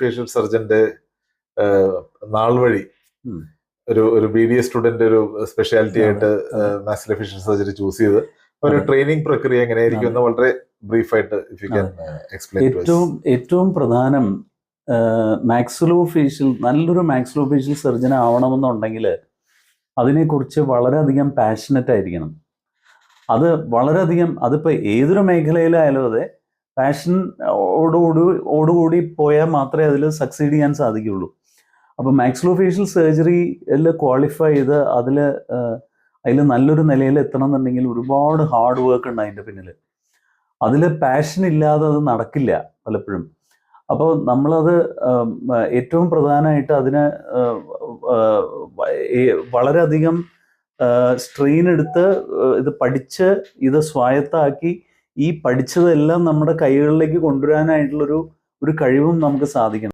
Facial സർജന്റെ നാൾ വഴി ഒരു BDS സ്റ്റുഡന്റ് ഒരു സ്പെഷ്യാലിറ്റി ആയിട്ട് മാക്സിലോഫേഷ്യൽ സർജറി ചൂസ് ചെയ്ത് ഒരു ട്രെയിനിങ് പ്രക്രിയ എങ്ങനെയായിരിക്കും എന്ന് വളരെ ബ്രീഫായിട്ട് ഏറ്റവും പ്രധാനം മാക്സിലോഫേഷ്യൽ നല്ലൊരു മാക്സിലോഫേഷ്യൽ സർജൻ ആവണമെന്നുണ്ടെങ്കിൽ അതിനെക്കുറിച്ച് വളരെയധികം പാഷനറ്റ് ആയിരിക്കണം. അത് വളരെയധികം, അതിപ്പോൾ ഏതൊരു മേഖലയിലായാലും അതെ, പാഷൻ ഓടുകൂടി പോയാൽ മാത്രമേ അതിൽ സക്സീഡ് ചെയ്യാൻ സാധിക്കുകയുള്ളൂ. അപ്പോൾ മാക്സിലോഫേഷ്യൽ സർജറിയിൽ ക്വാളിഫൈ ചെയ്ത് അതിൽ നല്ലൊരു നിലയിൽ എത്തണം എന്നുണ്ടെങ്കിൽ ഒരുപാട് ഹാർഡ് വർക്ക് ഉണ്ട് അതിൻ്റെ പിന്നിൽ. അതിൽ പാഷൻ ഇല്ലാതെ അത് നടക്കില്ല പലപ്പോഴും. അപ്പോൾ നമ്മളത് ഏറ്റവും പ്രധാനമായിട്ട് അതിന് വളരെയധികം സ്ട്രെയിൻ എടുത്ത് ഇത് പഠിച്ച് ഇത് സ്വായത്തമാക്കി ഈ പഠിച്ചതെല്ലാം നമ്മുടെ കൈകളിലേക്ക് കൊണ്ടുവരാനായിട്ടുള്ളൊരു കഴിവും നമുക്ക് സാധിക്കണം.